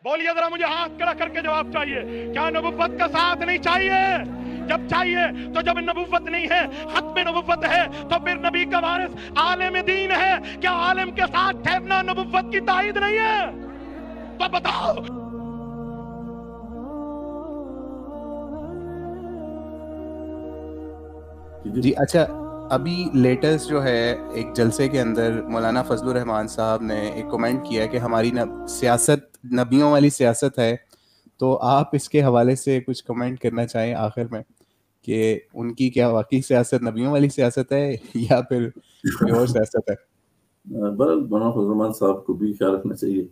بولیے ذرا، مجھے ہاتھ کھڑا کر کے جواب چاہیے. کیا نبوت کا ساتھ نہیں چاہیے؟ جب چاہیے تو جب نبوت نہیں ہے، ختم نبوت ہے، تو پھر نبی کا وارث عالم دین ہے. کیا عالم کے ساتھ ٹھہرنا نبوت کی تائید نہیں ہے؟ تو بتاؤ. جی اچھا، ابھی لیٹسٹ جو ہے ایک جلسے کے اندر مولانا فضل الرحمان صاحب نے ایک کمنٹ کیا کہ ہماری سیاست نبیوں والی سیاست ہے. تو آپ اس کے حوالے سے کچھ کمنٹ کرنا چاہیں آخر میں کہ ان کی کیا واقعی سیاست نبیوں والی سیاست ہے یا پھر کوئی اور سیاست ہے؟ بہرحال مولانا فضل الرحمان صاحب کو بھی خیال رکھنا چاہیے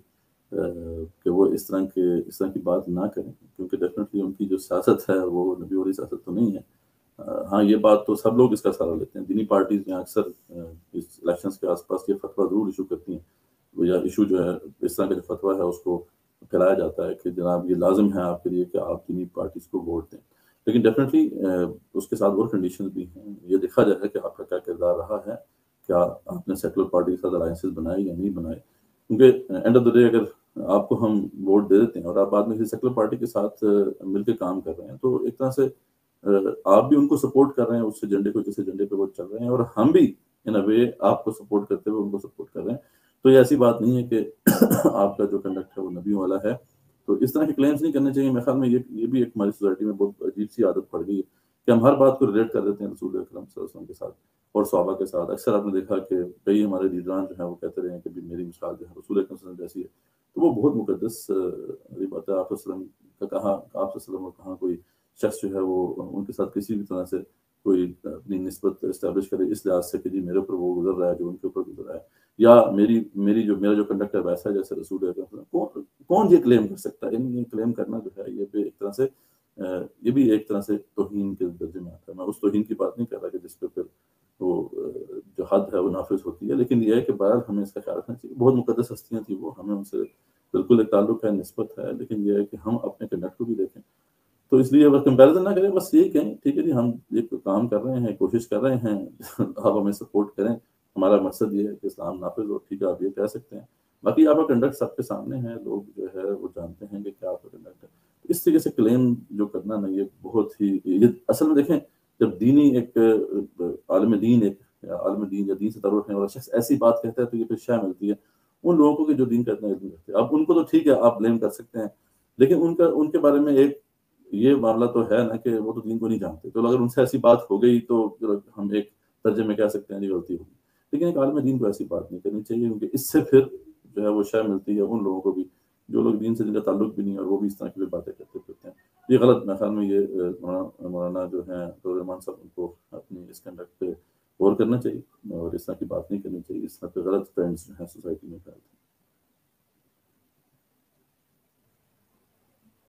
کہ وہ اس طرح کی بات نہ کریں، کیونکہ ڈیفینیٹلی ان کی جو سیاست ہے وہ نبی والی سیاست تو نہیں ہے. ہاں یہ بات تو سب لوگ اس کا سہارا لیتے ہیں. دینی پارٹیز میں اکثر اس الیکشنز کے آس پاس یہ فتویٰ ضرور ایشو کرتی ہیں، یا ایشو جو ہے اس طرح کا جو فتویٰ ہے اس کو پھیلایا جاتا ہے کہ جناب یہ لازم ہے آپ کے لیے کہ آپ دینی پارٹیز کو ووٹ دیں. لیکن ڈیفینیٹلی اس کے ساتھ اور کنڈیشنز بھی ہیں. یہ دیکھا جائے کہ آپ کا کیا کردار رہا ہے، کیا آپ نے سیکولر پارٹی کے ساتھ الائنسز بنائے یا نہیں بنائے. کیونکہ اینڈ آف دا ڈے اگر آپ کو ہم ووٹ دے دیتے ہیں اور آپ بعد میں کسی سیکولر پارٹی کے ساتھ مل کے کام کر رہے ہیں، تو ایک طرح سے آپ بھی ان کو سپورٹ کر رہے ہیں اس ایجنڈے کو، جس ایجنڈے پہ وہ چل رہے ہیں، اور ہم بھی ان اے وے آپ کو سپورٹ کرتے ہوئے ان کو سپورٹ کر رہے ہیں. تو یہ ایسی بات نہیں ہے کہ آپ کا جو کنڈکٹ ہے وہ نبیوں والا ہے. تو اس طرح کے کلیمز نہیں کرنے چاہیے. میرے خیال میں یہ بھی ایک ہماری سوسائٹی میں بہت عجیب سی عادت پڑ گئی ہے کہ ہم ہر بات کو ریلیٹ کر دیتے ہیں رسول اکرم صلی اللہ علیہ وسلم کے ساتھ اور صحابہ کے ساتھ. اکثر آپ نے دیکھا کہ کئی ہمارے لیڈران جو ہیں وہ کہتے رہے ہیں کہ میری مثال جو ہے رسول اکرم صلی اللہ علیہ وسلم جیسی ہے. تو وہ بہت مقدس بات ہے. آپ صلی اللہ علیہ وسلم کا کہاں، آپ صلی اللہ علیہ وسلم کا کہاں کوئی شخص جو ہے وہ ان کے ساتھ کسی بھی طرح سے کوئی اپنی نسبت اسٹیبلش کرے اس لحاظ سے کہ جی میرے اوپر وہ گزر رہا ہے جو ان کے اوپر گزر رہا ہے، یا میرا جو کنڈکٹ ہے ویسا ہے جیسے رسول اکرم. کون یہ کلیم کر سکتا ہے؟ یہ کلیم کرنا جو ہے یہ بھی ایک طرح سے توہین کے درجے میں آتا ہے. میں اس توہین کی بات نہیں کر رہا کہ جس پہ پھر وہ جو حد ہے وہ نافذ ہوتی ہے، لیکن یہ ہے کہ بہرحال ہمیں اس کا خیال رکھنا چاہیے. بہت مقدس ہستیاں تھیں وہ، ہمیں ان سے بالکل ایک تعلق ہے، نسبت ہے، لیکن یہ ہے کہ ہم اپنے کنڈکٹ کو بھی دیکھیں. تو اس لیے بس کمپیریزن نہ کریں، بس یہی کہیں ٹھیک ہے جی ہم ایک کام کر رہے ہیں، کوشش کر رہے ہیں، آپ ہمیں سپورٹ کریں. ہمارا مقصد یہ ہے کہ اسلام نافذ ہو. ٹھیک ہے، آپ یہ کہہ سکتے ہیں. باقی آپ کا کنڈکٹ سب کے سامنے ہے، لوگ جو ہے وہ جانتے ہیں کہ کیا آپ کا کنڈکٹ ہے. اس طریقے سے کلیم جو کرنا نا یہ بہت ہی، یہ اصل میں دیکھیں جب دینی ایک عالم دین یا دین سے تعلق رکھنے والا شخص ایسی بات کہتا ہے تو یہ پھر شے ملتی ہے ان لوگوں کو کہ جو دین کا اتنا علم رکھتے ہیں. اب ان کو تو ٹھیک ہے آپ بلیم کر سکتے ہیں، لیکن ان کے بارے میں ایک یہ معاملہ تو ہے نا کہ وہ تو دین کو نہیں جانتے. تو اگر ان سے ایسی بات ہو گئی تو ہم ایک درجے میں کہہ سکتے ہیں یہ غلطی ہوگی. لیکن ایک عالم دین کو ایسی بات نہیں کرنی چاہیے، کیونکہ اس سے پھر جو ہے وہ شے ملتی ہے ان لوگوں کو بھی جو لوگ دین سے جن کا تعلق بھی نہیں ہے اور وہ بھی اس طرح کی باتیں کرتے پھرتے ہیں. یہ غلط، میرے خیال میں یہ مولانا جو ہیں فضل الرحمان صاحب ان کو اپنی اس کنڈکٹ پہ غور کرنا چاہیے اور اس طرح کی بات نہیں کرنی چاہیے. اس طرح پہ غلط ٹرینڈز جو ہیں سوسائٹی میں پھیلتے ہیں.